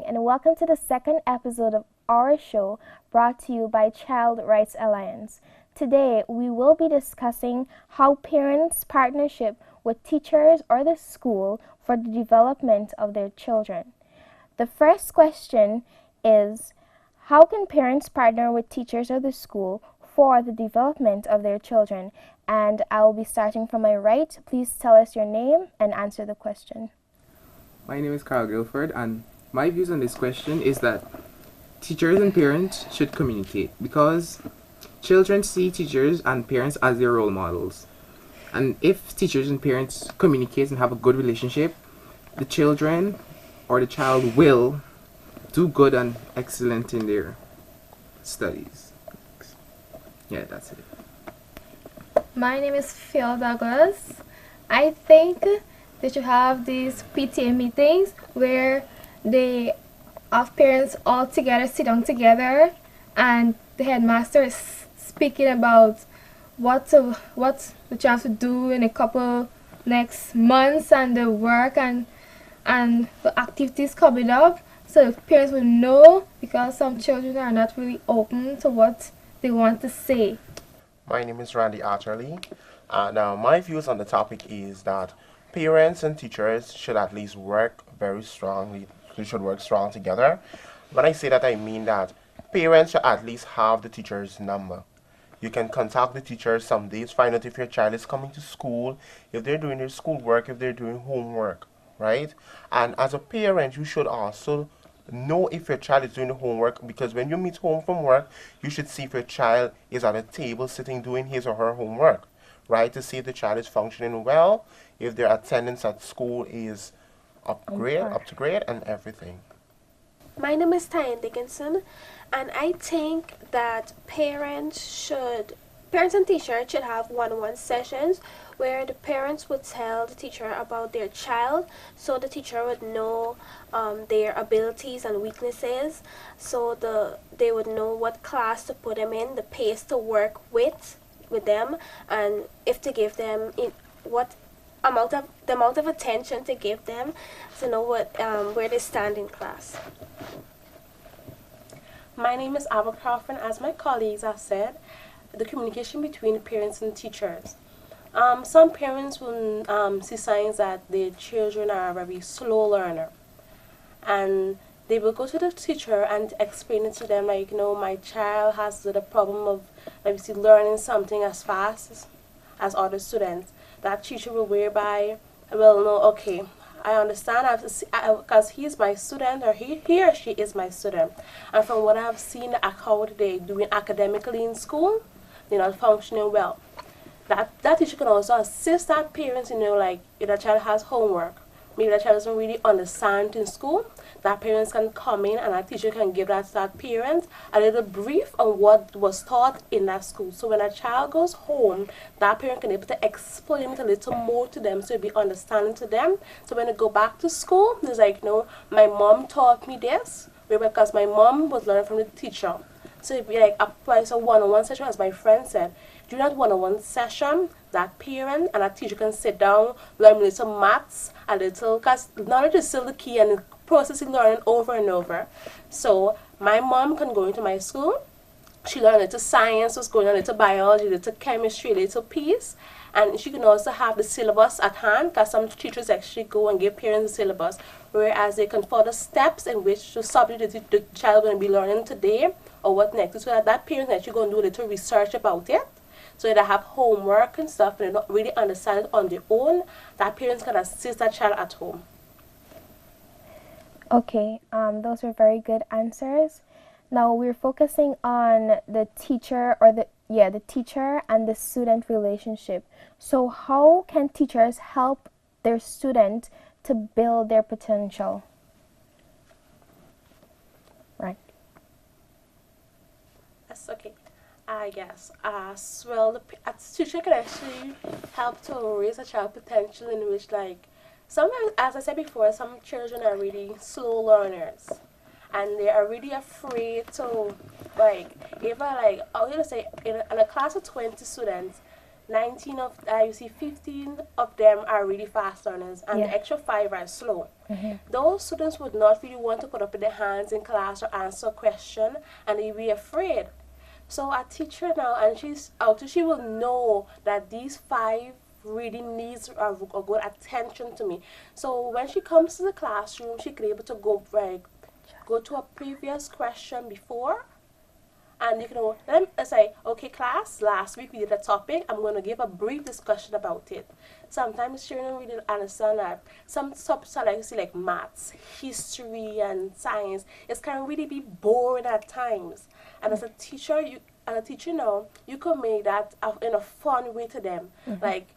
and welcome to the second episode of our show brought to you by Child Rights Alliance. Today, we will be discussing how parents' partnership with teachers or the school for the development of their children. The first question is, how can parents partner with teachers or the school for the development of their children? And I will be starting from my right. Please tell us your name and answer the question. My name is Carl Guilford, and my views on this question is that teachers and parents should communicate because children see teachers and parents as their role models. And if teachers and parents communicate and have a good relationship, the children or the child will do good and excellent in their studies. Yeah, that's it. My name is Phil Douglas. I think they should have these PTA meetings where they have parents all together, sit down together, and the headmaster is speaking about what the child to do in a couple next months and the work and the activities coming up, so the parents will know, because some children are not really open to what they want to say. My name is Randy Atterley, and my views on the topic is that parents and teachers should at least work very strongly. They should work strong together. When I say that, I mean that parents should at least have the teacher's number. You can contact the teacher some days, find out if your child is coming to school, if they're doing their schoolwork, if they're doing homework, right? And as a parent, you should also know if your child is doing the homework, because when you meet home from work, you should see if your child is at a table sitting doing his or her homework, right? To see if the child is functioning well, if their attendance at school is up to grade and everything. My name is Tyan Dickinson, and I think that parents and teachers should have one-on-one sessions where the parents would tell the teacher about their child, so the teacher would know their abilities and weaknesses, so they would know what class to put them in, the pace to work with them, and if to give them the amount of attention to give them to know where they stand in class. My name is Abercroft, and as my colleagues have said, the communication between parents and teachers. Some parents will see signs that their children are a very slow learner, and they will go to the teacher and explain it to them, like, my child has the problem of, learning something as fast as other students. That teacher will whereby will know, okay, I understand, because he's my student, or he or she is my student, and from what I've seen, how they're doing academically in school, they're not functioning well. That teacher can also assist that parents, like if the child has homework, maybe the child doesn't really understand in school, that parents can come in and that teacher can give that parent a little brief on what was taught in that school. So when a child goes home, that parent can be able to explain it a little more to them, so it'll be understanding to them. So when they go back to school, there's like, my mom taught me this, because my mom was learning from the teacher. So it'd be like applies a one-on-one session, as my friend said. During that one-on-one session, that parent and that teacher can sit down, learn a little maths, because knowledge is still the key, and processing learning over and over. So my mom can go into my school, she learned a little science, was going on a little biology, a little chemistry, a little piece, and she can also have the syllabus at hand, because some teachers actually go and give parents the syllabus, whereas they can follow steps in which the subject the child is going to be learning today, or what next, so that parent actually going to do a little research about it. So they have homework and stuff, and they don't really understand it on their own, that parents can assist that child at home. Okay, those are very good answers. Now we're focusing on the teacher the teacher and the student relationship. So how can teachers help their student to build their potential? Right. That's okay. I guess the teacher can actually help to raise a child potential, in which, sometimes, as I said before, some children are really slow learners, and they are really afraid to, if I, I'm going to say, in a class of 20 students, 19 of you see 15 of them are really fast learners, and Yeah. the extra 5 are slow. Those students would not really want to put up their hands in class or answer a question, and they'd be afraid. So a teacher now, and she will know that these 5 really needs a good attention to me. So when she comes to the classroom, she can able to go to a previous question before, and you can then say, okay, class, last week we did a topic. I'm going to give a brief discussion about it. Sometimes children really understand that some subjects like, see, like maths, history, and science, it can really be boring at times. And as a teacher, now, you can make that in a fun way to them. Like,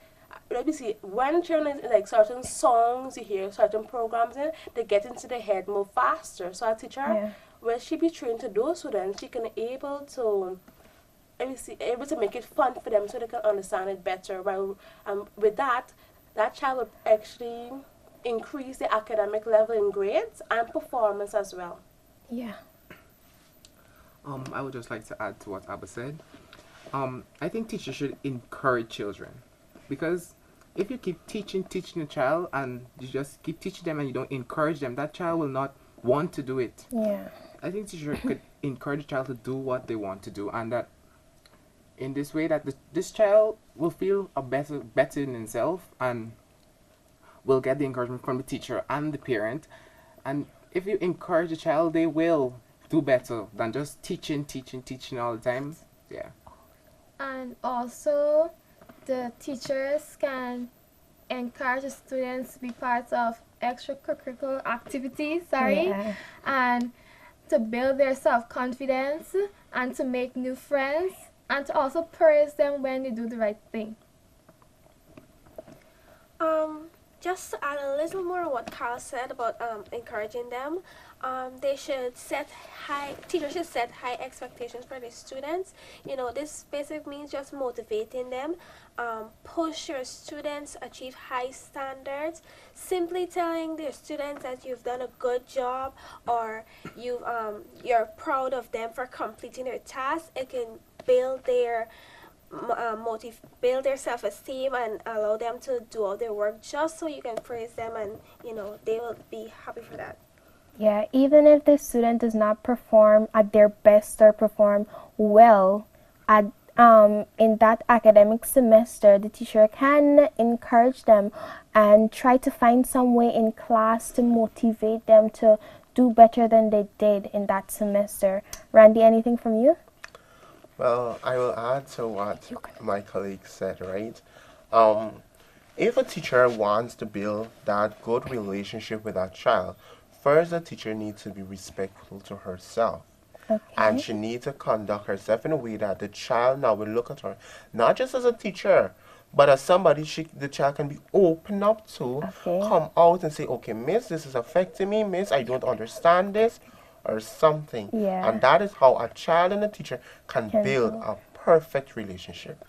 let me see, when children like certain songs, you hear certain programs in, they get into the head more faster. So a teacher, Yeah. when she be trained to those students, she can able to able to make it fun for them so they can understand it better. While with that, that child will actually increase the academic level in grades and performance as well. Yeah. I would just like to add to what Abba said. I think teachers should encourage children, because if you keep teaching a child, and you just keep teaching them and you don't encourage them, that child will not want to do it. Yeah. I think teachers could encourage a child to do what they want to do, and that in this way that this child will feel better in himself, and will get the encouragement from the teacher and the parent. And if you encourage a child, they will do better than just teaching all the time. Yeah. And also, the teachers can encourage the students to be part of extracurricular activities, Yeah. and to build their self-confidence and to make new friends and to also praise them when they do the right thing. Just to add a little more on what Carl said about encouraging them, teachers should set high expectations for their students. This basically means just motivating them, push your students, achieve high standards, simply telling their students that you've done a good job, or you're proud of them for completing their task. It can build their build their self-esteem and allow them to do all their work, just so you can praise them, and they will be happy for that. Yeah, even if the student does not perform at their best or perform well at in that academic semester, the teacher can encourage them and try to find some way in class to motivate them to do better than they did in that semester. Randy, anything from you? Well, I will add to what my colleague said, right? If a teacher wants to build that good relationship with that child, first the teacher needs to be respectful to herself. Okay. And she needs to conduct herself in a way that the child now will look at her, not just as a teacher, but as somebody the child can be open up to, Okay. come out and say, okay, miss, this is affecting me, miss, I don't understand this, or something. Yeah. And that is how a child and a teacher can Can build build. a perfect relationship.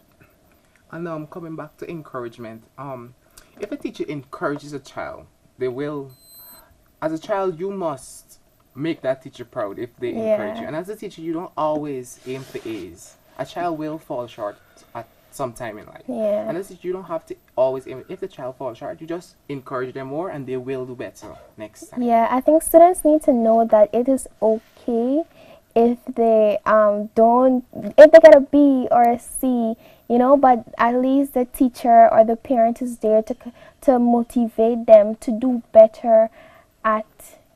And coming back to encouragement, if a teacher encourages a child, they will. As a child, you must make that teacher proud if they encourage you. Yeah. And as a teacher, you don't always aim for A's. A child will fall short at some time in life. Yeah. And as a teacher, you don't have to always aim. If the child falls short, you just encourage them more, and they will do better next time. Yeah, I think students need to know that it is okay if they if they get a B or a C, but at least the teacher or the parent is there to motivate them to do better at,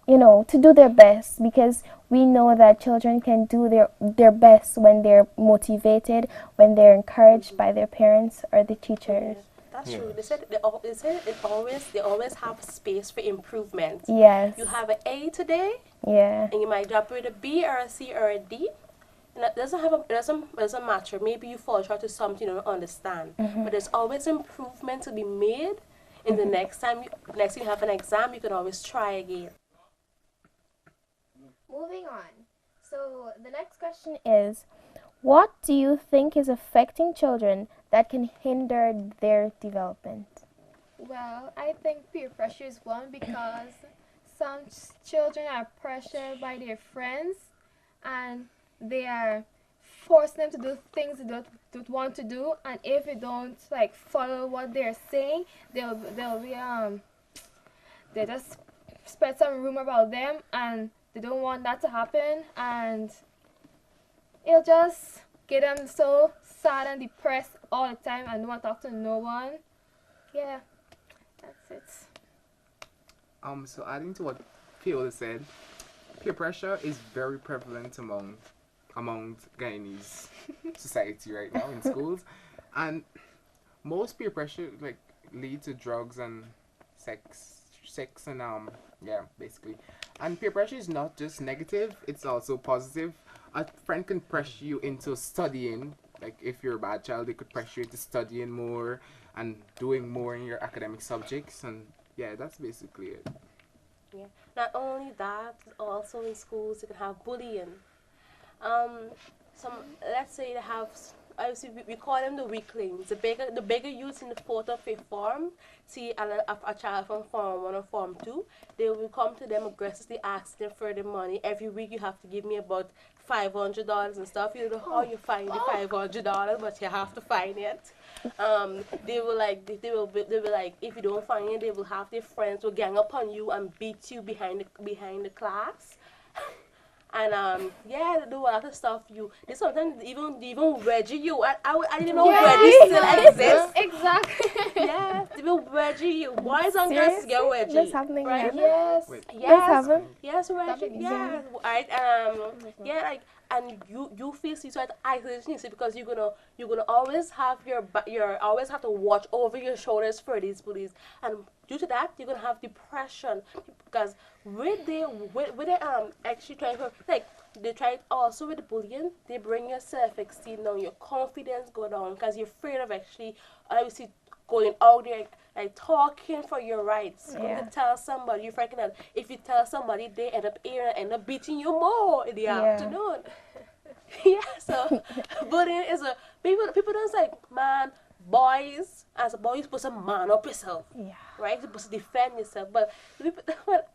to do their best, because we know that children can do their best when they're motivated, when they're encouraged by their parents or the teachers. That's true. They said they always have space for improvement. Yes. You have an A today, Yeah. and you might drop with a B or a C or a D. And that doesn't matter. Maybe you fall short to something you don't understand, but there's always improvement to be made. In the next time you have an exam, you can always try again. Moving on. So the next question is, what do you think is affecting children that can hinder their development? Well, I think peer pressure is one, because some children are pressured by their friends and they are force them to do things they don't want to do, and if you don't like follow what they're saying, they'll be they just spread some rumor about them, and they don't want that to happen, and it'll just get them so sad and depressed all the time and don't want to talk to no one. Yeah, that's it. So adding to what Fiona said, peer pressure is very prevalent among Guyanese society right now in schools, and most peer pressure like lead to drugs and sex and yeah, basically. And peer pressure is not just negative; it's also positive. A friend can pressure you into studying. Like if you're a bad child, they could pressure you into studying more and doing more in your academic subjects, and yeah, that's basically it. Yeah. Not only that, also in schools you can have bullying. Um, some let's say they have. Obviously, we call them the weaklings. The bigger youths in the fourth or fifth form see a child from form 1 or form 2. They will come to them aggressively asking for the money. Every week you have to give me about $500 and stuff. You don't know how you find the $500, but you have to find it. They will like they will like if you don't find it, they will have their friends will gang up on you and beat you behind the class. And yeah, they do a lot of stuff. They sometimes even wedgie you. I didn't know wedgie still exists. Exactly. Yeah, they will wedgie you. Boys and girls get wedgie. That's happening right? now. Yes. Wait. That's Yes. happening. Yes, wedgie. Happening. Yeah. Right. Yeah, like and you feel suicide isolation, you see, because you're gonna always have your always have to watch over your shoulders for these bullies, and due to that you're gonna have depression because with the actually trying to like they try it also with the bullying, they bring your self-esteem down, your confidence go down because you're afraid of actually obviously going out there like talking for your rights. Yeah. Going to tell somebody, you're freaking out. If you tell somebody, they end up beating you more in the afternoon. Yeah, so bullying is a people don't say, man, boys as a boy you're supposed to man up yourself. Yeah. Right? You're supposed to defend yourself. But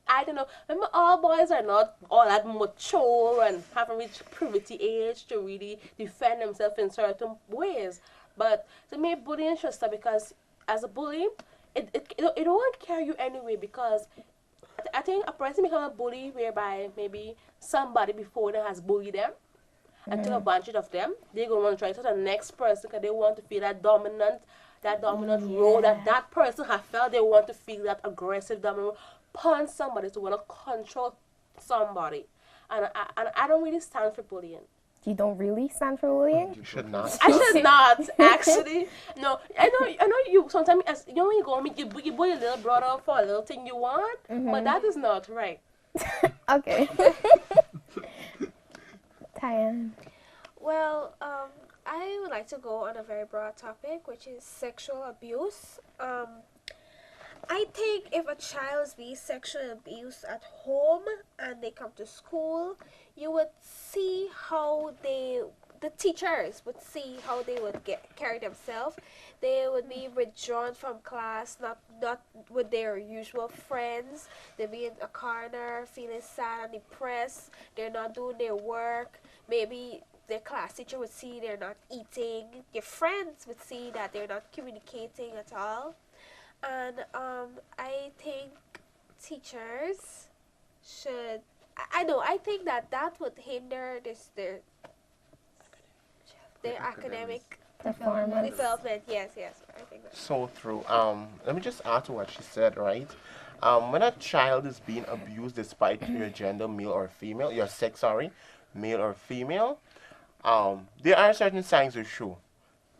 I don't know. Remember all boys are not all that mature and haven't reached puberty age to really defend themselves in certain ways. But to me bullying should stop because as a bully, it won't carry you anyway because I think a person become a bully whereby maybe somebody before them has bullied them and took advantage of them. They're going to want to try to the next person because they want to feel that dominant role that person has felt. They want to feel that aggressive dominant role upon somebody to want to control somebody. And I don't really stand for bullying. You don't really stand for bullying? You should not. I should not actually. No, I know. You sometimes, as you know, when you go meet you bully your little brother for a little thing you want, but that is not right. Okay. Tyann. Well, I would like to go on a very broad topic, which is sexual abuse. I think if a child is being sexually abused at home and they come to school, you would see how the teachers would see how they would carry themselves. They would be withdrawn from class, not with their usual friends. They'd be in a corner feeling sad and depressed. They're not doing their work. Maybe their class teacher would see they're not eating. Your friends would see that they're not communicating at all. And I think teachers should. I think that would hinder their academic Performance. development. Yes, I think that. So true. Let me just add to what she said, right? When a child is being abused despite your gender, male or female, your sex, sorry, male or female, there are certain signs to show.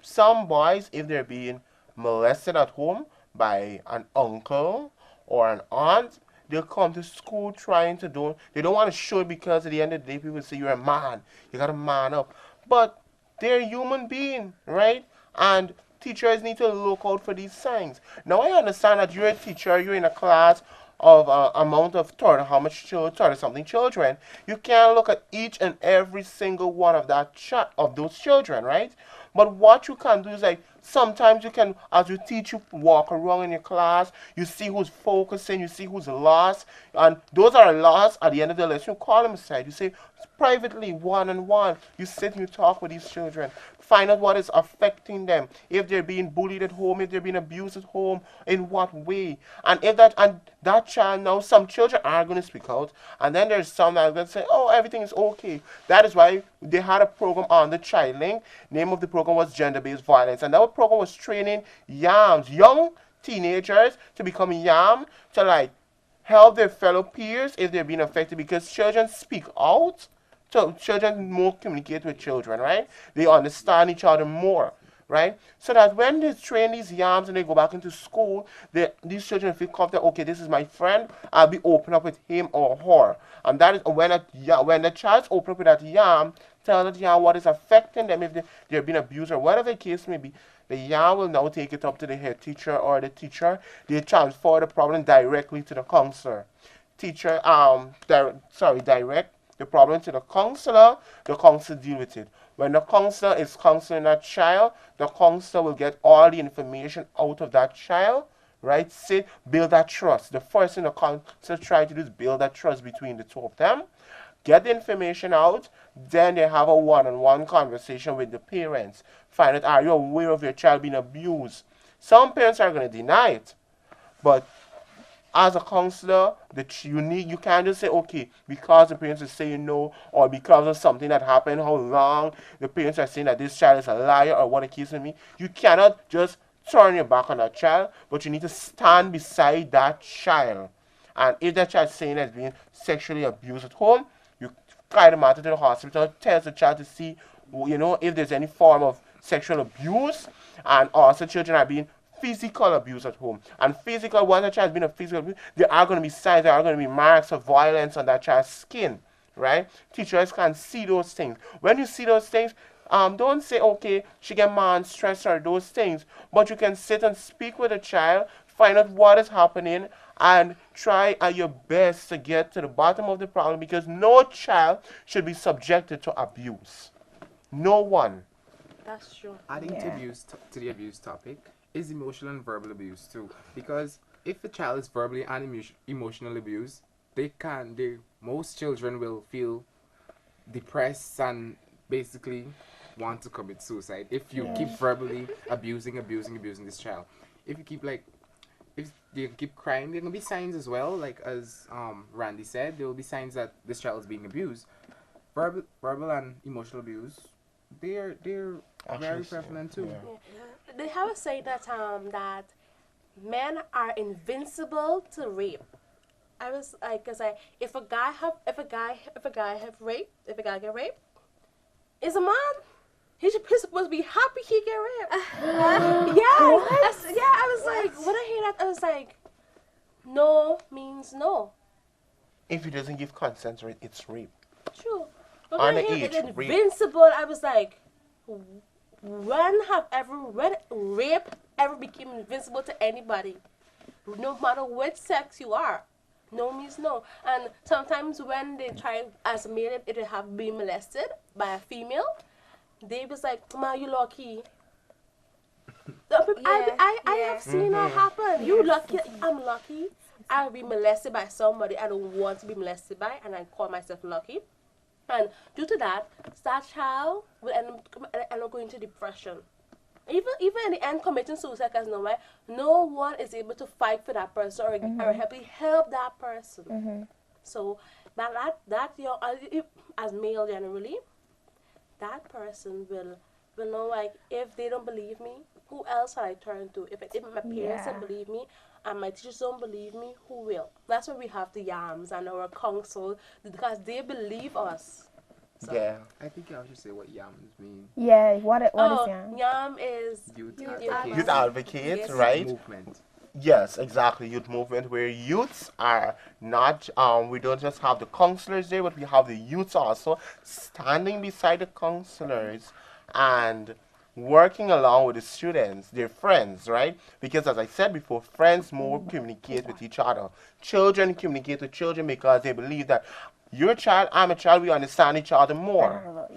Some boys, if they're being molested at home by an uncle or an aunt, they'll come to school trying to they don't want to show it because at the end of the day people say you're a man, you gotta man up. But they're a human being, right? And teachers need to look out for these signs. Now I understand that you're a teacher, you're in a class of amount of 30 something children. You can't look at each and every single one of those children, right? But what you can do is like sometimes you can, as you teach, you walk around in your class, you see who's focusing, you see who's lost, and those are lost at the end of the lesson. You call them aside, you say privately, one on one, you sit and you talk with these children, find out what is affecting them, if they're being bullied at home, if they're being abused at home, in what way, and that child now, some children are going to speak out, and then there's some that are going to say, oh, everything is okay. That is why they had a program on the Child Link. Name of the program was Gender-Based Violence, and that program was training YAMs, young teenagers, to become YAM, to like help their fellow peers if they're being affected, because children speak out. So children more communicate with children, right? They understand each other more, right? So that when they train these YAMs and they go back into school, these children feel confident, okay, this is my friend, I'll be open up with him or her. And that is when the child's open up with that YAM, tell that YAM what is affecting them, if they're being abused or whatever the case may be, the YAM will now take it up to the head teacher or the teacher. They transfer the problem directly to the counselor. Direct the problem to the counselor deal with it. When the counselor is counseling that child, the counselor will get all the information out of that child, right? Build that trust. The first thing the counselor tries to do is build that trust between the two of them, get the information out, then they have a one-on-one conversation with the parents. Find out, are you aware of your child being abused? Some parents are going to deny it, but as a counselor, you can't just say, okay, because the parents are saying no, or because of something that happened, how long the parents are saying that this child is a liar, or what the case may be. You cannot just turn your back on that child, but you need to stand beside that child. And if that child is saying that it's being sexually abused at home, you carry the matter to the hospital, tell the child to see, if there's any form of sexual abuse, and also children are being physical abuse at home. And once a child has been a physical abuse, there are going to be signs, there are going to be marks of violence on that child's skin, right? Teachers can see those things. When you see those things, don't say, okay, she get mad, stress or those things, but you can sit and speak with a child, find out what is happening, and try at your best to get to the bottom of the problem, because no child should be subjected to abuse. No one. That's true. Adding to the abuse topic is emotional and verbal abuse too, because if a child is verbally and emotionally abused, most children will feel depressed and basically want to commit suicide if you keep verbally abusing this child. If you keep if they keep crying, there will be signs as well, like as Randy said, there will be signs that this child is being abused. Verbal and emotional abuse, they're very prevalent too. Yeah. They have a saying that that men are invincible to rape. I was like, if a guy get raped, is a man. He's supposed to be happy he get raped. I was like, when I hear that, I was like, no means no. If he doesn't give consent, it's rape. True. But when I hear it's invincible, I was like, when rape ever became invincible to anybody? No matter what sex you are. No means no. And sometimes when they try, as a male, it have been molested by a female, they was like, ma, you lucky. I have seen that happen. You lucky, I'm lucky. I'll be molested by somebody I don't want to be molested by, and I call myself lucky. And due to that child will end up going into depression. Even in the end, committing suicide, because no one is able to fight for that person or help that person. So that as male generally, that person will know, like, if they don't believe me, who else will I turn to? If my parents don't believe me and my teachers don't believe me, who will? That's why we have the YAMs and our council, because they believe us. So, yeah. I think I should say what YAMs mean. Yeah, what is YAM? YAM is Youth advocate, right? Movement. Yes, exactly. Youth movement, where youths are not, we don't just have the counselors there, but we have the youths also standing beside the counselors and working along with the students, their friends, right? Because as I said before, friends more communicate with each other. Children communicate with children because they believe that you're a child, I'm a child, we understand each other more.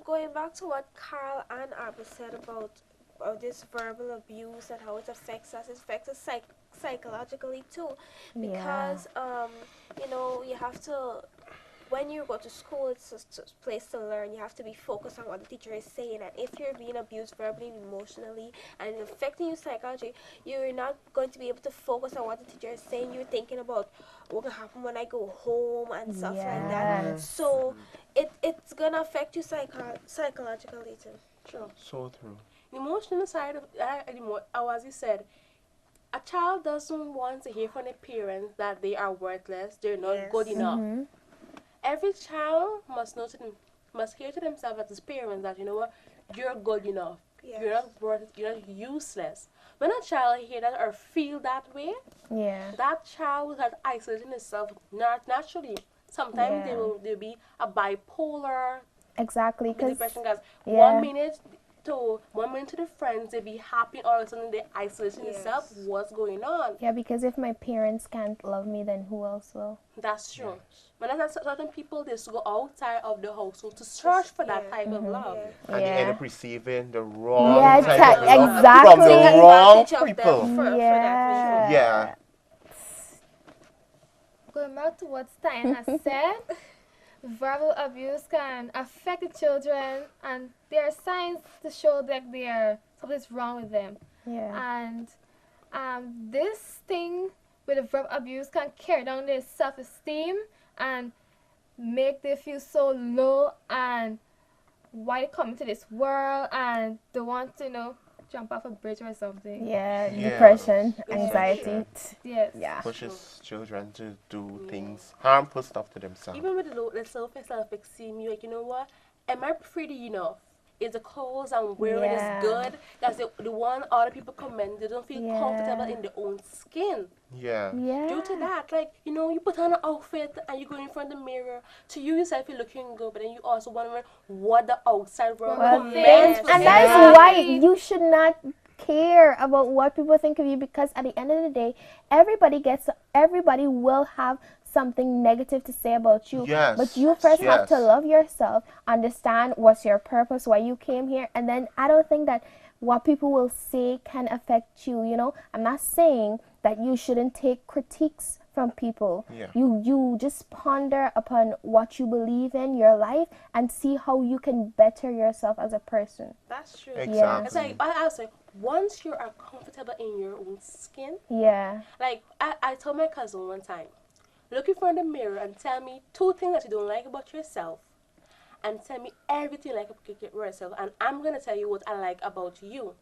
Going going back to what Carl and Albert said about this verbal abuse and how it affects us, it affects us psychologically too. Because, you know, you have to, when you go to school, it's just a place to learn. You have to be focused on what the teacher is saying. And if you're being abused verbally and emotionally and it's affecting your psychology, you're not going to be able to focus on what the teacher is saying. You're thinking about what will happen when I go home and stuff like that. So it's going to affect you psychologically too. Sure. So true. The emotional side of as you said, a child doesn't want to hear from their parents that they are worthless, they're not good enough. Every child must hear to themselves as his parents that, you know what, you're good enough. You're not worth it, you're not useless. When a child hear that or feel that way, that child will have isolated itself naturally. Sometimes they'll be a bipolar. Exactly. Depression, guys. 1 minute to the friends, they be happy, all of a sudden they isolate themselves. What's going on? Yeah, because if my parents can't love me, then who else will? That's true. But that's certain people, they just go outside of the household to search for that type of love. And you end up receiving the wrong type of love exactly. from the wrong people. Yeah. Going back to what Stein has said, verbal abuse can affect the children, and there are signs to show that something's wrong with them. And this thing with the verbal abuse can carry down their self-esteem and make them feel so low and why they come into this world and they want to, you know, jump off a bridge or something. Depression, anxiety. Pushes children to do things, harmful stuff to themselves. Even with the self-esteem, you're like, you know what? Am I pretty enough? Is the clothes I'm wearing is good? That's the one other people comment. They don't feel comfortable in their own skin. Due to that, like, you know, you put on an outfit and you go in front of the mirror. To you yourself, you're looking good, but then you also wonder what the outside world comments. And that's why you should not care about what people think of you, because at the end of the day, everybody will have something negative to say about you, but you first have to love yourself, understand what's your purpose, why you came here, and then I don't think that what people will say can affect you. You know, I'm not saying that you shouldn't take critiques from people. You just ponder upon what you believe in your life and see how you can better yourself as a person. That's true. Exactly. It's like I say, once you are comfortable in your own skin, like I told my cousin one time, look in front of the mirror and tell me 2 things that you don't like about yourself, and tell me everything you like about yourself, and I'm going to tell you what I like about you.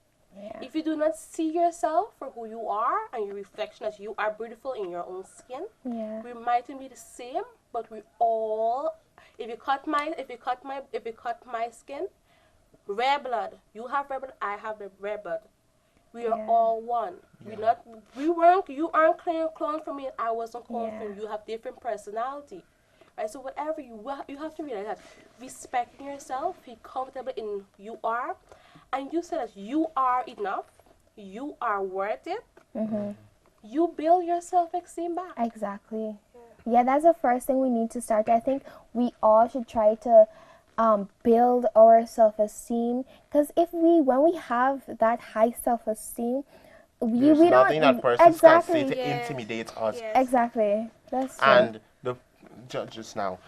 If you do not see yourself for who you are and your reflection that you are beautiful in your own skin, we mightn't be the same, but we all, if you cut my skin, red blood, you have red blood, I have red blood. We are all one. You aren't cloned from me and I wasn't cloned from you. You have different personality. Right? So whatever you have to realize that respecting yourself, be comfortable in who you are, and you say that you are enough, you are worth it, you build your self-esteem back. Exactly. Yeah, that's the first thing we need to start. I think we all should try to build our self-esteem, because when we have that high self-esteem, there's we nothing don't that person can say to intimidate us. Exactly. That's true. And the just now,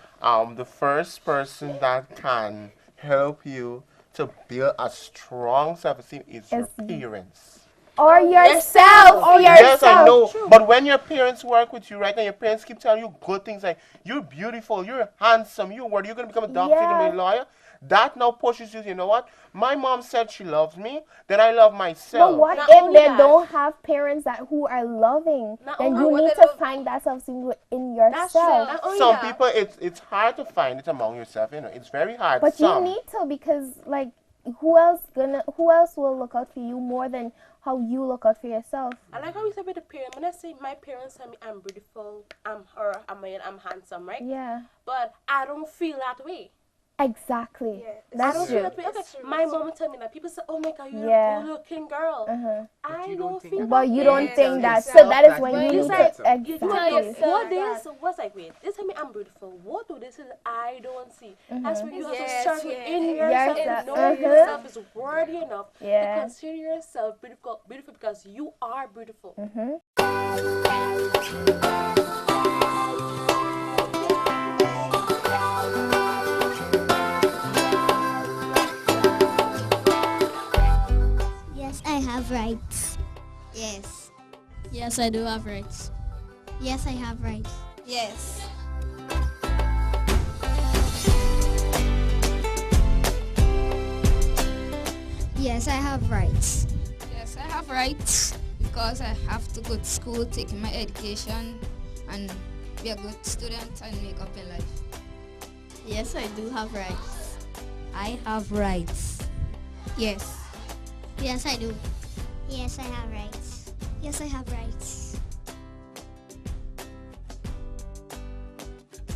the first person that can help you to build a strong self-esteem is your parents. Or yourself. Yes, I know. True. But when your parents work with you, right, and your parents keep telling you good things like, you're beautiful, you're handsome, you're going to become a doctor, you're going to be a lawyer, that now pushes you, you know what? My mom said she loves me, then I love myself. But what if they don't have parents who are loving? Then you need to find that self-esteem in yourself. Some people, it's hard to find it among yourself, you know. It's very hard. But you need to, because, like, who else will look out for you more than how you look out for yourself? I like how you said with the parents. When I say my parents tell me I'm beautiful, I'm handsome, right? Yeah. But I don't feel that way. Exactly. Yeah, I That's don't true. feel that way. Okay, It's true, my it's mom tell me that people say, "Oh my God, you're Yeah. a good-looking girl." I you don't don't think feel that. But you don't Yeah, think that. So exactly. that is That when you you feel need that. to You exactly. tell yourself what that. this what's like wait, they tell me I'm beautiful. What do this is I don't see. That's when you have to Yes, struggle yes. in yourself Yourself, and know yourself is worthy enough to Yeah. consider yourself beautiful because you are beautiful. Yes, I have rights. Yes. Yes, I do have rights. Yes, I have rights. Yes. Yes, I have rights. Yes, I have rights because I have to go to school, take my education, and be a good student and make up in life. Yes, I do have rights. I have rights. Yes. Yes, I do. Yes, I have rights. Yes, I have rights.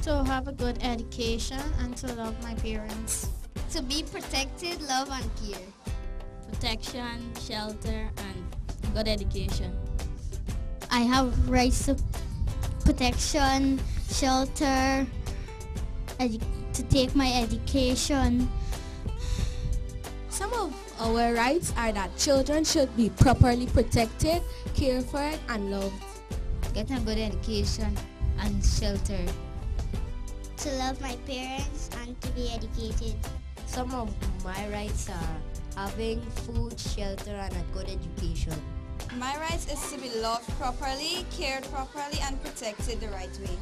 To have a good education and to love my parents. To be protected, love, and care. Protection, shelter, and good education. I have rights to protection, shelter, to take my education. Some of our rights are that children should be properly protected, cared for, and loved. Get a good education and shelter. To love my parents and to be educated. Some of my rights are having food, shelter, and a good education. My rights is to be loved properly, cared properly, and protected the right way.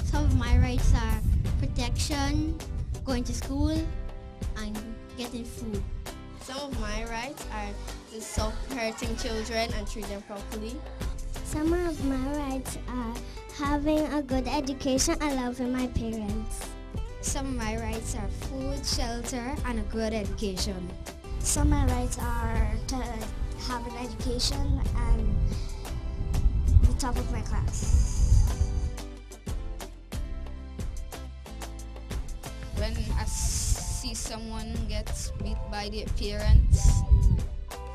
Some of my rights are protection, going to school, and getting food. Some of my rights are to stop hurting children and treat them properly. Some of my rights are having a good education and loving my parents. Some of my rights are food, shelter, and a good education. Some of my rights are to have an education and the top of my class. When I see someone get beat by their parents,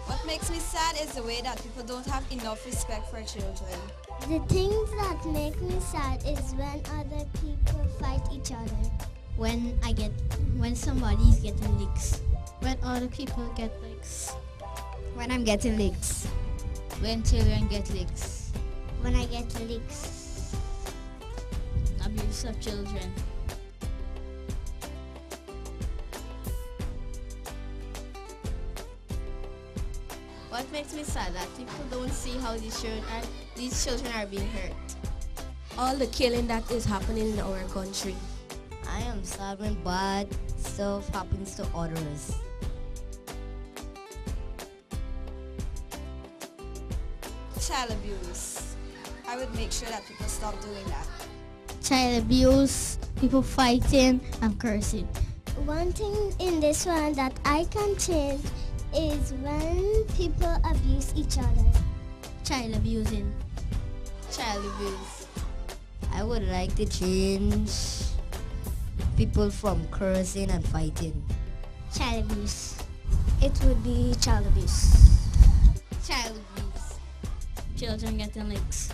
what makes me sad is the way that people don't have enough respect for children. The things that make me sad is when other people fight each other. When somebody's getting licks. When other people get licks. When I'm getting licks. When children get licks. When I get licks. Abuse of children. What makes me sad that people don't see how these children are being hurt. All the killing that is happening in our country. I am sad when bad stuff happens to others. Child abuse. I would make sure that people stop doing that. Child abuse, people fighting and cursing. One thing in this one that I can change is when people abuse each other. Child abusing. Child abuse. I would like to change people from cursing and fighting. Child abuse. It would be child abuse. Child abuse. Children getting licks.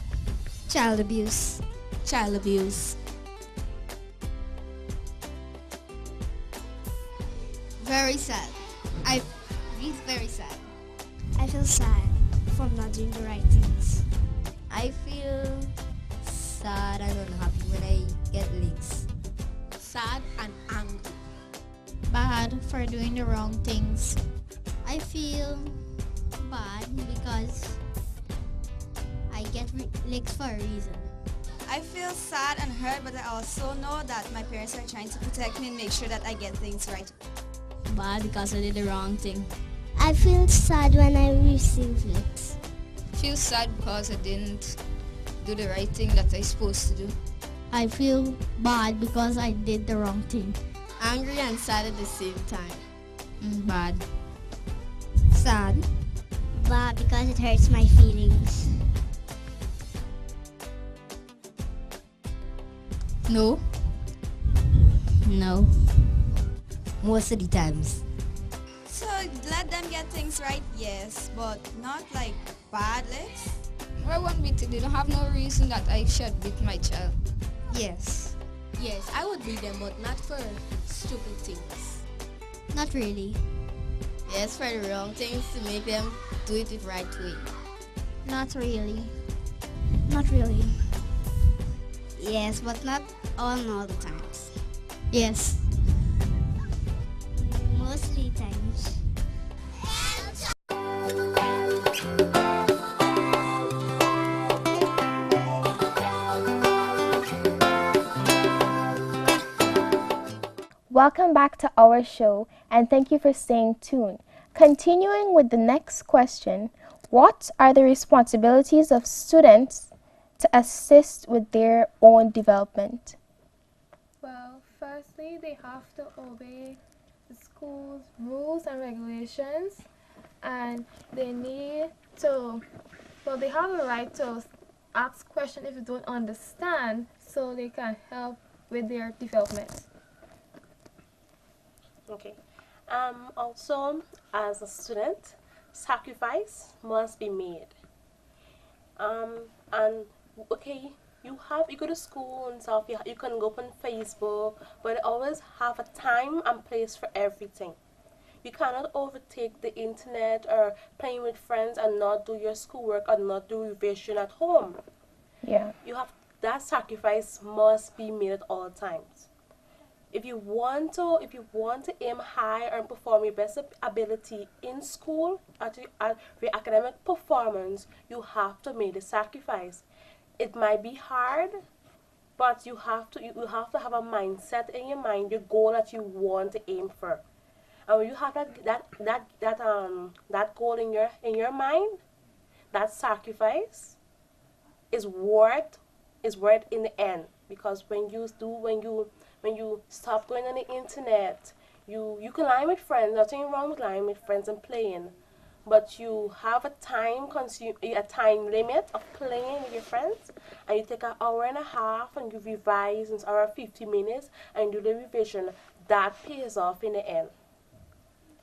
Child abuse. Child abuse. Very sad. I feel very sad. I feel sad from not doing the right things. I feel sad and unhappy when I get licks. Sad and angry. Bad for doing the wrong things. I feel bad because I get licks for a reason. I feel sad and hurt, but I also know that my parents are trying to protect me and make sure that I get things right. Bad because I did the wrong thing. I feel sad when I receive licks. Feel sad because I didn't do the right thing that I supposed to do. I feel bad because I did the wrong thing. Angry and sad at the same time. Bad. Sad. Bad because it hurts my feelings. No. No. most of the times. So let them get things right, yes, but not like badly. I won't beat it. They don't have no reason that I should beat my child. Yes. Yes, I would beat them, but not for stupid things. Not really. Yes, for the wrong things to make them do it the right way. Not really. Not really. Yes, but not all the times. Yes. Most of the times. Welcome back to our show, and thank you for staying tuned. Continuing with the next question, what are the responsibilities of students to assist with their own development? Well, firstly, they have to obey the school's rules and regulations, and they need to, well, they have a right to ask questions if they don't understand, so they can help with their development. Okay. Also, as a student, sacrifice must be made. And okay, you go to school and stuff. You can go on Facebook, but always have a time and place for everything. You cannot overtake the internet or playing with friends and not do your schoolwork or not do revision at home. Yeah. That sacrifice must be made at all times. If you want to aim high and perform your best ability in school at your academic performance, you have to make the sacrifice. It might be hard, but you have to have a mindset in your mind, your goal that you want to aim for. And when you have that goal in your mind, that sacrifice is worth in the end, because when you stop going on the internet, you can lie with friends. Nothing wrong with lying with friends and playing, but you have a time limit of playing with your friends, and you take an hour and a half and you revise in or 50 minutes and do the revision. That pays off in the end.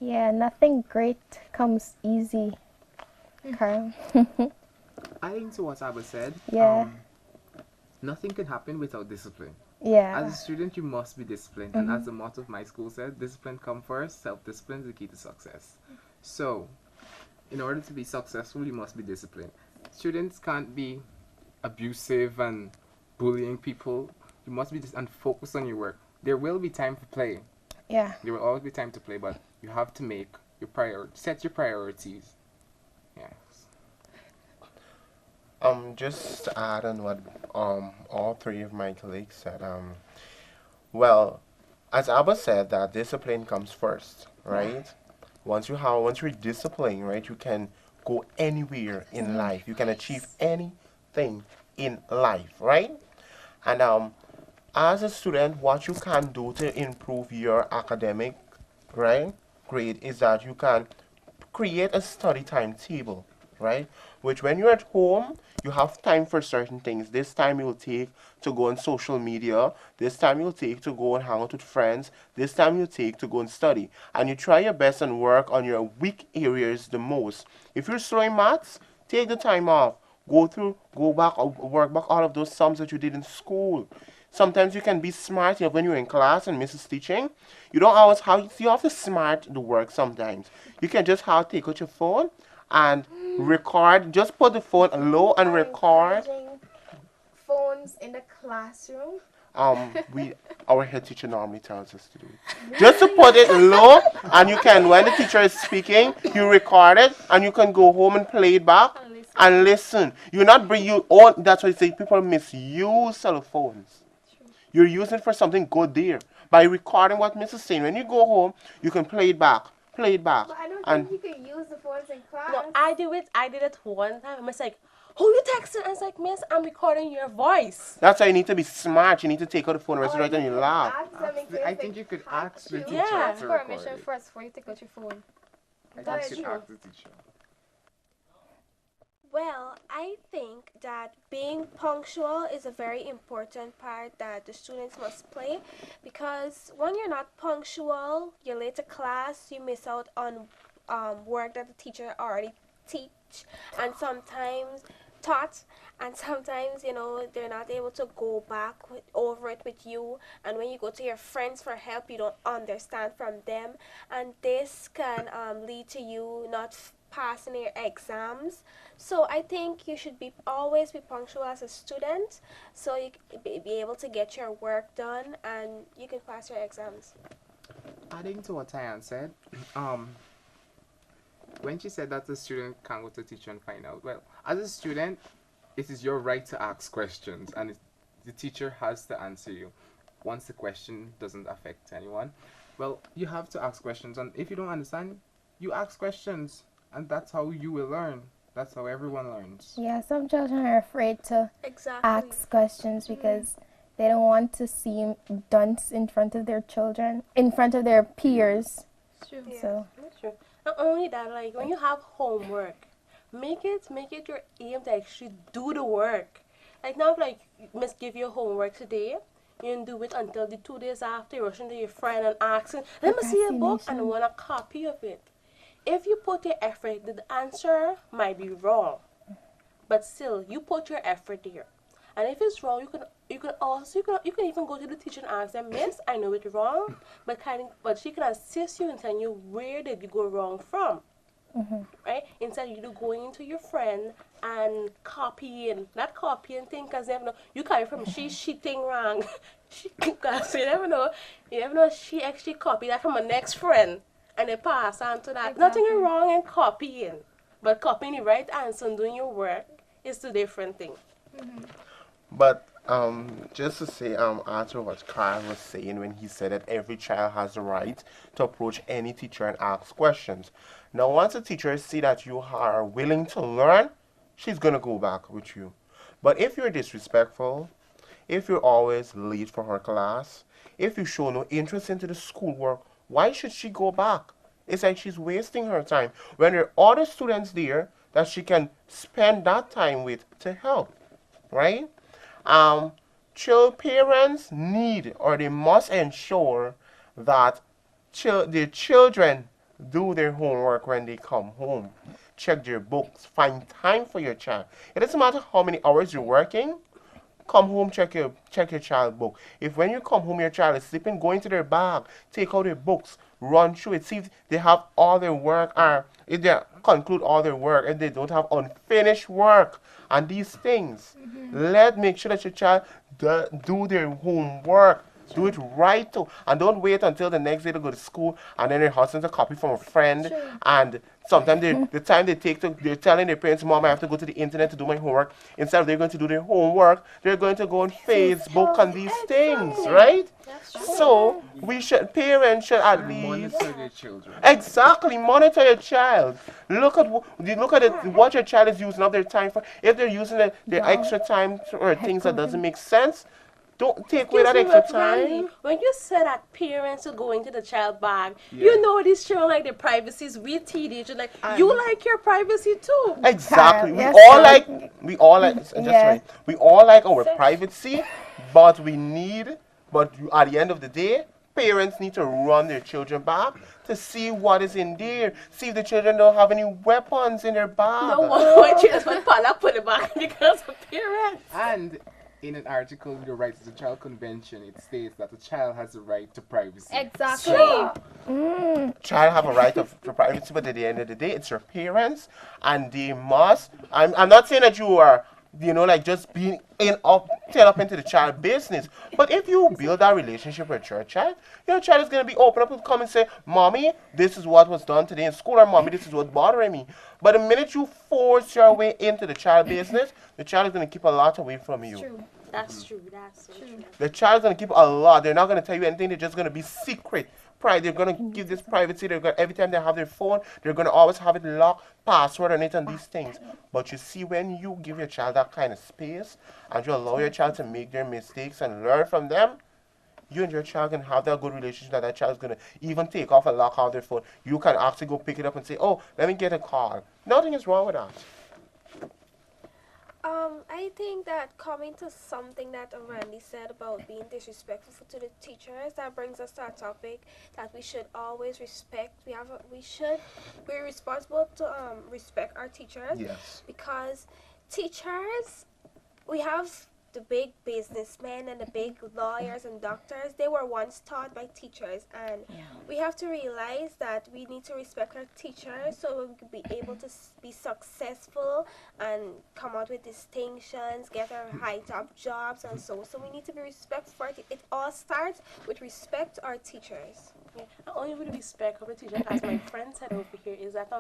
Yeah, nothing great comes easy, Carl. Adding to what Abba said, Yeah. Nothing can happen without discipline. Yeah. As a student, you must be disciplined. And as the motto of my school said, discipline come first, self-discipline is the key to success. So, in order to be successful, you must be disciplined. Students can't be abusive and bullying people. You must be and focus on your work. There will be time for play. Yeah. There will always be time to play, but you have to make your set your priorities. Yes. Just to add on what all three of my colleagues said. Well, as Abba said, that discipline comes first, right? Once you're disciplined, right, you can go anywhere in life. You can achieve anything in life, right? And as a student, what you can do to improve your academic, right, grade is that you can create a study timetable, right? Which when you're at home, you have time for certain things. This time you'll take to go on social media. This time you'll take to go and hang out with friends. This time you'll take to go and study. And you try your best and work on your weak areas the most. If you're slow in maths, take the time off. Go back, work back all of those sums that you did in school. Sometimes you can be smart when you're in class and Mrs. teaching. You don't always you have to smart the work sometimes. You can just take out your phone and record. Just put the phone low and record. Phones in the classroom. Our head teacher normally tells us to do it. Just to put it low, and you can, when the teacher is speaking, you record it, and you can go home and play it back and listen. That's why I say people misuse cell phones. You're using it for something good there. By recording what Mrs. saying, when you go home, you can play it back. But I don't think you can use the phones in class. No, I did it one time. I was like, who you texting? I was like, miss, I'm recording your voice. That's why you need to be smart. You need to take out the phone and right on your lap. I think you could ask the teacher to permission record it. first before you take out your phone. I think you should ask the teacher. Well, I think that being punctual is a very important part that the students must play because when you're not punctual, you're late to class, you miss out on work that the teacher already teach and sometimes taught and sometimes they're not able to go back over it with you, and when you go to your friends for help you don't understand from them, and this can lead to you not passing your exams. So I think you should be always be punctual as a student so you be able to get your work done and you can pass your exams. Adding to what Tyan said, when she said that the student can go to the teacher and find out, well, as a student, it is your right to ask questions, and the teacher has to answer you. Once the question doesn't affect anyone, well, you have to ask questions, and if you don't understand, you ask questions, and that's how you will learn. That's how everyone learns. Yeah, some children are afraid to Exactly. ask questions because they don't want to seem dunce in front of their children, in front of their peers. True. Yeah. So, That's true. Not only that, like when you have homework, make it your aim to actually do the work. Like now, like Miss give you homework today, you don't do it until the 2 days after. You're rushing to your friend and asking, "Let me see your book," and I want a copy of it. If you put your effort, the answer might be wrong, but still you put your effort there. And if it's wrong, you can even go to the teacher and ask them, "Miss, I know it's wrong, but she can assist you and tell you where did you go wrong from." Right? Instead of you going into your friend and not copying thing, because you never know, you copy from she thing wrong. Because you never know she actually copied that from a next friend and they pass on to that. Exactly. Nothing is wrong in copying, but copying the right answer and doing your work is two different things. But just to say, after what Carl was saying when he said that every child has the right to approach any teacher and ask questions. Now, once a teacher see that you are willing to learn, she's gonna go back with you. But if you're disrespectful, if you're always late for her class, if you show no interest into the schoolwork, why should she go back? It's like she's wasting her time when there are other students there that she can spend that time with to help, right? Parents need or they must ensure that their children do their homework when they come home. Check their books. Find time for your child. It doesn't matter how many hours you're working. Come home, check your child book. If when you come home your child is sleeping, go into their bag, take out their books, run through it, see if they have all their work or if they conclude all their work, if they don't have unfinished work and these things. Make sure that your child do their homework. Do it right too. And don't wait until the next day to go to school and then they're hustling a copy from a friend. And sometimes the time they take they're telling their parents, "Mom, I have to go to the internet to do my homework." Instead of they're going to do their homework, they're going to go on Facebook and these things, right? So parents should at least Monitor their children. exactly monitor your child. Look at what your child is using up their time for. If they're using their extra time or things that doesn't make sense, don't take away that extra time. When you said that parents will go into the child bag, you know this children like their privacies. We teenagers like you like your privacy too. Exactly. Yes, We all like we all like our privacy, but at the end of the day, parents need to run their children back to see what is in there. See if the children don't have any weapons in their bag. No one children put it back because of parents. And in an article with the Rights of the Child Convention, it states that a child has the right to privacy. Exactly. Child have a right to privacy, but at the end of the day, it's your parents, and they must. I'm not saying that you are, like just being tail up into the child business. But if you build that relationship with your child is gonna be open up and come and say, "Mommy, this is what was done today in school," or "Mommy, this is what's bothering me." But the minute you force your way into the child business, the child is gonna keep a lot away from you. True. That's true. That's so true. The child's gonna keep a lot. They're not gonna tell you anything. They're just gonna be secret. They're gonna give this privacy. Every time they have their phone, they're gonna always have it locked, password on it, and these things. But you see, when you give your child that kind of space and you allow your child to make their mistakes and learn from them, you and your child can have that good relationship that child's gonna even take off and lock out their phone. You can actually go pick it up and say, "Oh, let me get a call." Nothing is wrong with that. I think that coming to something that Randy said about being disrespectful to the teachers, that brings us to our topic that we should always respect. We're responsible to respect our teachers. Yes. Because teachers, we have the big businessmen and the big lawyers and doctors. They were once taught by teachers, and we have to realize that we need to respect our teachers so we can be able to be successful and come out with distinctions, get our high top jobs, and so we need to be respectful for it. It all starts with respect our teachers. Yeah. Not only with respect of the teacher, as my friend said over here, is that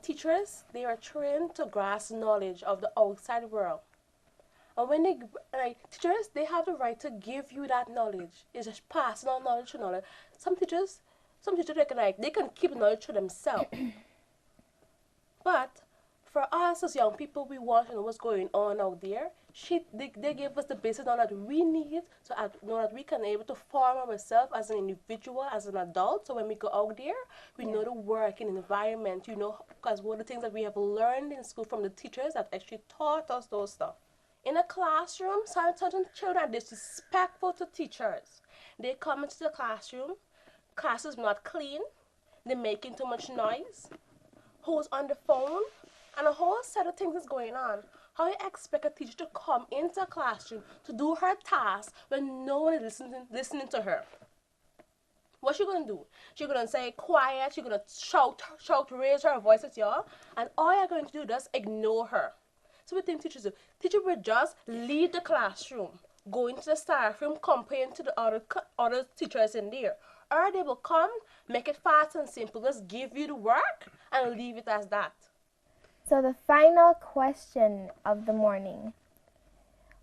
teachers, they are trained to grasp knowledge of the outside world. And when teachers, they have the right to give you that knowledge. It's just passing on knowledge to knowledge. Some teachers they can keep knowledge to themselves. But for us as young people, we want to know what's going on out there. They give us the basic knowledge that we need so know that we can be able to form ourselves as an individual, as an adult. So when we go out there, we know the working environment, because one of the things that we have learned in school from the teachers that actually taught us those stuff. In a classroom, certain children are disrespectful to teachers. They come into the classroom, class is not clean, they're making too much noise, who's on the phone, and a whole set of things is going on. How you expect a teacher to come into a classroom to do her task when no one is listening to her? What's she going to do? She's going to say quiet, she's going to shout, raise her voice at y'all, and all you're going to do is just ignore her. So we think teachers do. Teacher will just leave the classroom, go into the staff room, complain to the other teachers in there. Or they will come, make it fast and simple, just give you the work and leave it as that. So the final question of the morning.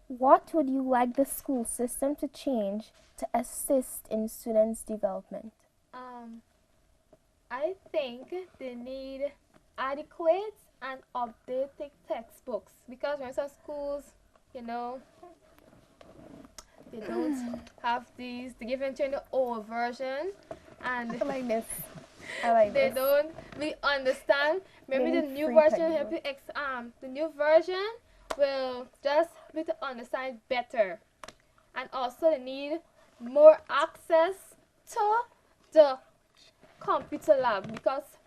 What would you like the school system to change to assist in students' development? I think they need adequate and updated textbooks, because when some schools, they don't have these, they give them to the old version, and I like this. I like they this. don't really understand. Maybe They the need new free version help textbooks. you the new version will just help you to understand better, and also they need more access to the computer lab, because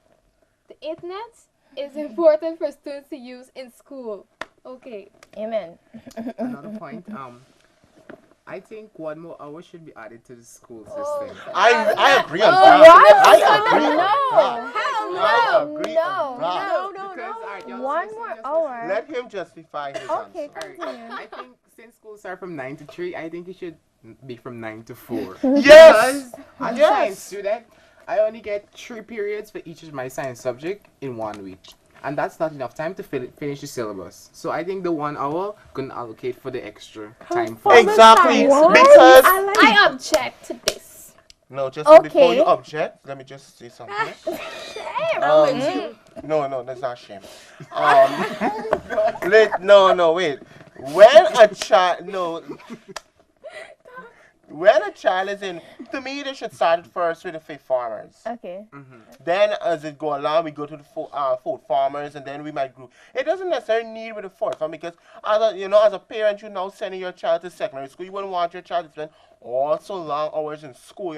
the internet is important for students to use in school. Okay. Amen. Another point, I think 1 more hour should be added to the school system. I agree on Oh, that. what? I agree on No. that. Hell I no. agree No. on that. Because, alright, y'all 1 listen, more just hour. Let him justify his Okay, answer. continue. I think since schools start from 9 to 3, I think it should be from 9 to 4. Yes! Because as a Yes! science student, I only get 3 periods for each of my science subject in 1 week. And that's not enough time to finish the syllabus. So I think the 1 hour can allocate for the extra time for Exactly. What? Because I object to this. no, just Okay. before you object, let me just say something. No, that's not shame. Wait. When a child is in, to me, they should start it first with the fifth farmers. Okay. Then, as it go along, we go to the fourth farmers, and then we might group. It doesn't necessarily need with the fourth farm, because as a parent, you're now sending your child to secondary school. You wouldn't want your child to spend all so long hours in school.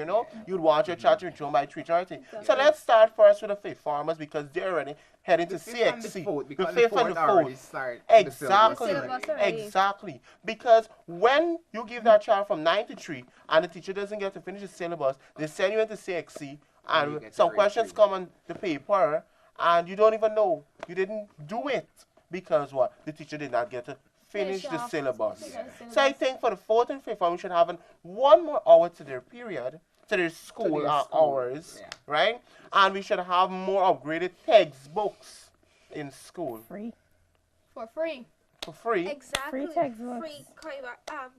You'd want your child to return by 3:30. So let's start first with the fifth farmers, because they're already heading to CXC. The fifth and the fourth. Start Exactly. the syllabus Exactly. Because when you give that child from 9 to 3 and the teacher doesn't get to finish the syllabus, they send you into CXC and some questions come on the paper and you don't even know. You didn't do it because what? The teacher did not get to finish the syllabus. So I think for the fourth and fifth one, we should have 1 more hour to their period, to their school hours, right? And we should have more upgraded textbooks in school. Free. For free. For free. Exactly. Free textbooks. Free.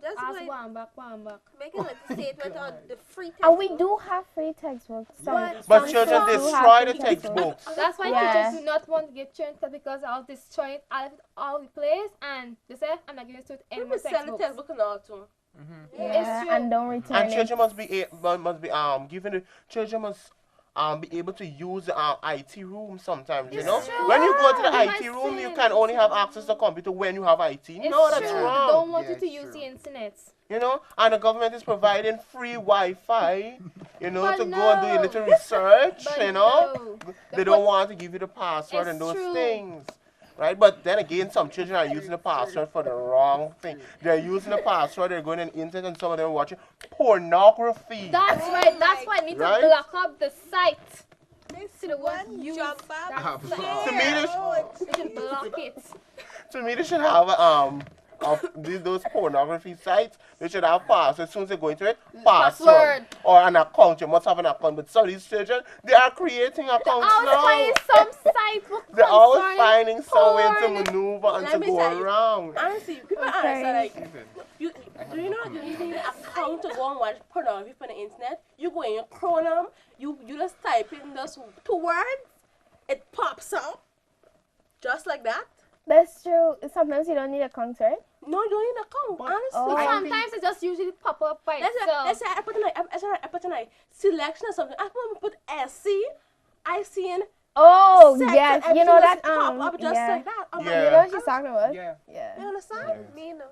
Just Ask like one back. making a statement on the free textbooks. And we do have free textbooks. But children destroy the textbooks. That's why Yeah. teachers do not want to get trained, because I'll destroy it all the place, and they say I'm not giving it to any more We sell the textbooks. textbook and all too. Yeah, It's true. and don't return And it. children must be given the children must be able to use the IT room sometimes, you It's know? true. When you go to the My IT room, you sin. can only have access to computer when you have IT. It's No, that's true. wrong. They don't want Yeah, you to it's use true. the internet. You know, and the government is providing free Wi-Fi, you know, But to go and do your no. little research, But you know. no. They don't want to give you the password It's and those true. things. Right, but then again, some children are using the password for the wrong thing. They're using the password, they're going on the internet, and some of them are watching pornography. That's right. That's why I need Right? to block up the site. See the one use that To site. To me, You should block it. To me, they should have those pornography sites. They should have password. As soon as they go into it, password. Or an account. You must have an account. But some of these children, they are creating accounts I was now. finding some site. What They're always concerning finding some way to porn. maneuver and Let to me go tell you, around. Honestly, people Okay. answer like, Listen, you, I have do you no know that you comment. need an account to go and watch pornography from the internet? You go in your Chrome, you just type in those 2 words, it pops up, just like that. That's true. Sometimes you don't need a concert. No, you don't need an account, honestly. Oh. Sometimes it just usually pop up by Let's itself. say I put in like selection or something. I put SC, I see in Oh, sex yes. and You know everything that, just pop up just yeah. like that. I'm Yeah. like, You know what she's talking about? Yeah. Yeah. you understand? Yeah. Me no.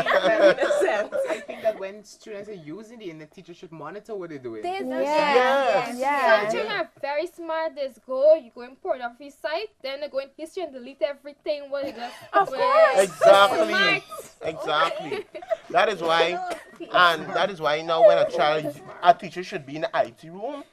I think that when students are using the internet, teachers should monitor what they're doing. There's Yes. Yeah. Some children are very smart. They just go, you go in pornography site, then they go in history and delete everything. What they just Of course. Exactly. Smart. Exactly. That is why, and that is why now when a teacher should be in the IT room,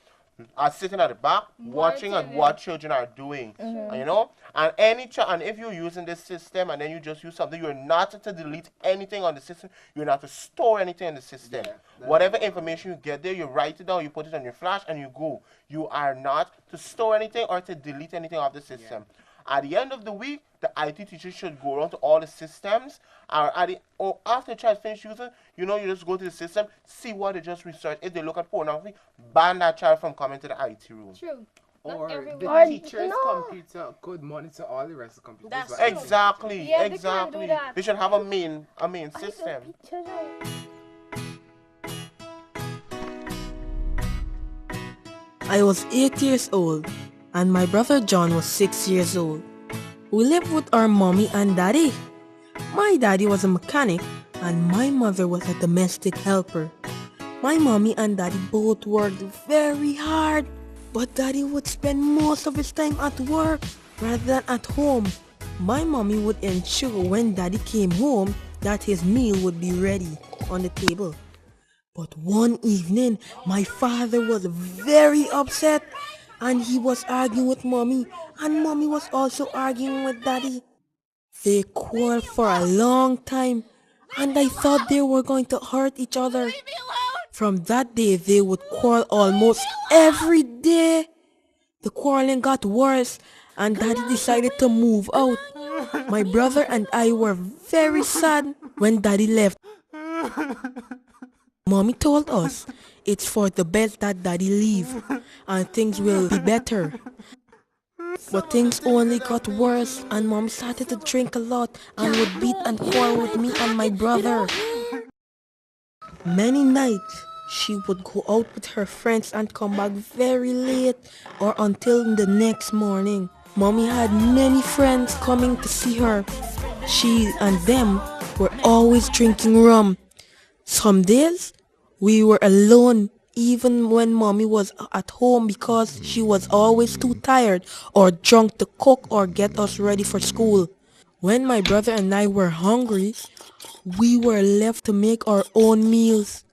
sitting at the back, watching and what children are doing, you know. And and if you're using this system and then you just use something, you're not to delete anything on the system. You're not to store anything in the system. Whatever information you get there, you write it down, you put it on your flash, and you go. You are not to store anything or to delete anything off the system. At the end of the week, the IT teacher should go around to all the systems, or after the child finish using, you know, you just go to the system, see what they just researched. If they look at pornography, ban that child from coming to the IT room. True. Not Or everyone. the Or- teacher's no. computer could monitor all the rest of the computers. That's but- Exactly, Yeah, they can exactly. do that. They should have a main system. I was 8 years old and my brother John was 6 years old. We lived with our mommy and daddy. My daddy was a mechanic and my mother was a domestic helper. My mommy and daddy both worked very hard, but daddy would spend most of his time at work rather than at home. My mommy would ensure when daddy came home that his meal would be ready on the table. But one evening, my father was very upset and he was arguing with mommy and mommy was also arguing with daddy. They quarreled for a long time and I thought they were going to hurt each other. From that day, they would quarrel almost every day. The quarreling got worse and daddy decided to move out. My brother and I were very sad when daddy left. Mommy told us it's for the best that daddy leave and things will be better. But things only got worse and mom started to drink a lot and would beat and quarrel with me and my brother. Many nights she would go out with her friends and come back very late or until the next morning. Mommy had many friends coming to see her. She and them were always drinking rum. Some days, we were alone even when mommy was at home because she was always too tired or drunk to cook or get us ready for school. When my brother and I were hungry, we were left to make our own meals.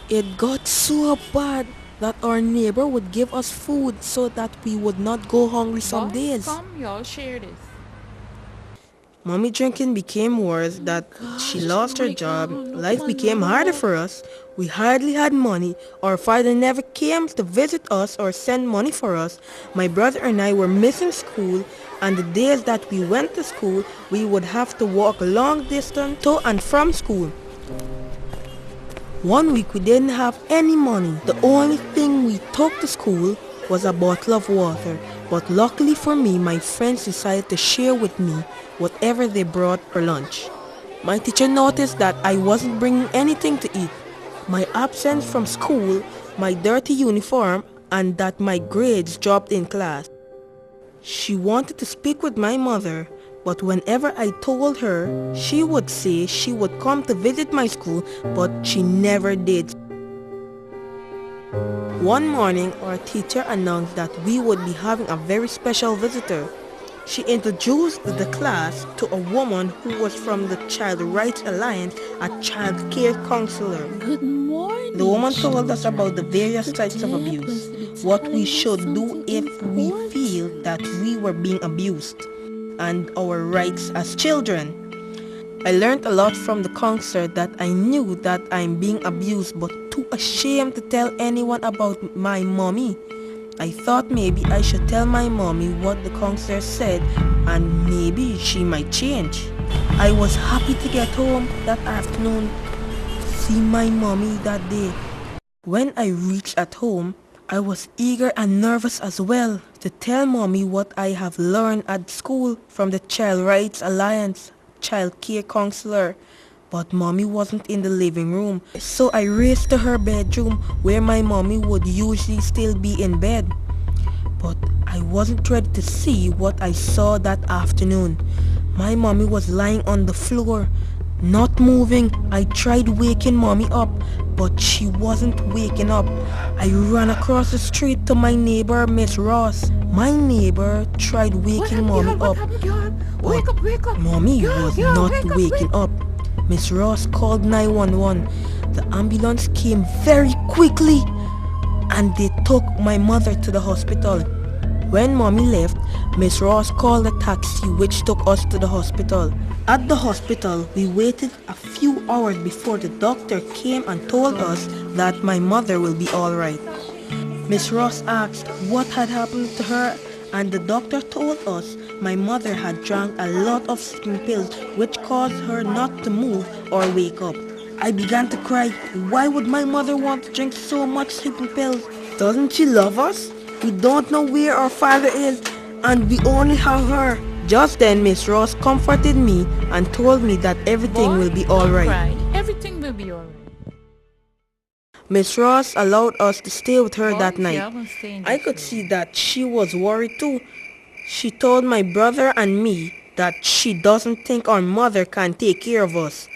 It got so bad that our neighbor would give us food so that we would not go hungry some days. Come, y'all share this. Mommy drinking became worse that she lost her job. Life became harder for us. We hardly had money. Our father never came to visit us or send money for us. My brother and I were missing school, and the days that we went to school, we would have to walk a long distance to and from school. One week we didn't have any money. The only thing we took to school was a bottle of water. But luckily for me, my friends decided to share with me whatever they brought for lunch. My teacher noticed that I wasn't bringing anything to eat. My absence from school my dirty uniform, and that my grades dropped in class. She wanted to speak with my mother, but whenever I told her, she would say she would come to visit my school, but she never did. One morning, our teacher announced that we would be having a very special visitor. She introduced the class to a woman who was from the Child Rights Alliance, a child care counselor. Good morning. The woman told us about the various types of abuse, what we should do if we feel that we were being abused, and our rights as children. I learned a lot from the counselor that I knew that I'm being abused but too ashamed to tell anyone about my mommy. I thought maybe I should tell my mommy what the counselor said and maybe she might change. I was happy to get home that afternoon to see my mommy that day. When I reached at home, I was eager and nervous as well to tell mommy what I have learned at school from the Child Rights Alliance child care counselor. But mommy wasn't in the living room, so I raced to her bedroom where my mommy would usually still be in bed. But I wasn't ready to see what I saw that afternoon. My mommy was lying on the floor, not moving. I tried waking mommy up, but she wasn't waking up. I ran across the street to my neighbor, Miss Ross. My neighbor tried waking mommy up, but mommy was not waking up. Miss Ross called 911. The ambulance came very quickly and they took my mother to the hospital. When mommy left, Miss Ross called a taxi which took us to the hospital. At the hospital, we waited a few hours before the doctor came and told us that my mother will be alright. Miss Ross asked what had happened to her, and the doctor told us my mother had drank a lot of sleeping pills which caused her not to move or wake up. I began to cry. Why would my mother want to drink so much sleeping pills? Doesn't she love us? We don't know where our father is and we only have her. Just then Miss Ross comforted me and told me that everything will be alright. Everything will be alright. Miss Ross allowed us to stay with her that night. I could see that she was worried too. She told my brother and me that she doesn't think our mother can take care of us.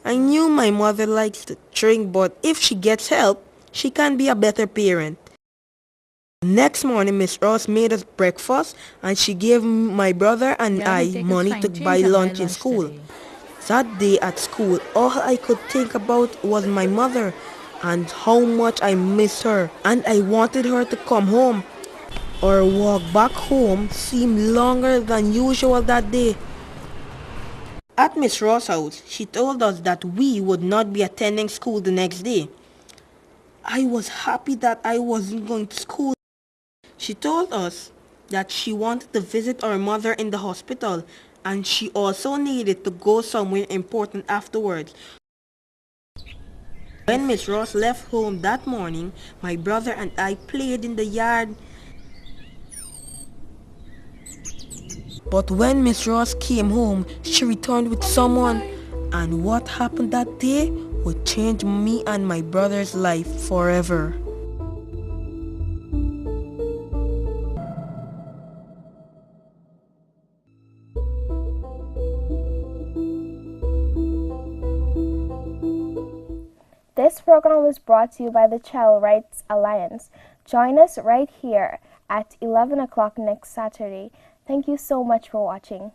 I knew my mother likes to drink, but if she gets help, she can be a better parent. Next morning, Miss Ross made us breakfast and she gave my brother and I money to buy lunch in school. That day at school, all I could think about was my mother and how much I missed her, and I wanted her to come home. Our walk back home seemed longer than usual that day. At Miss Ross' house, she told us that we would not be attending school the next day. I was happy that I wasn't going to school. She told us that she wanted to visit our mother in the hospital and she also needed to go somewhere important afterwards. When Miss Ross left home that morning, my brother and I played in the yard. But when Miss Ross came home, she returned with someone, and what happened that day would change me and my brother's life forever. This program was brought to you by the Child Rights Alliance. Join us right here at 11 o'clock next Saturday. Thank you so much for watching.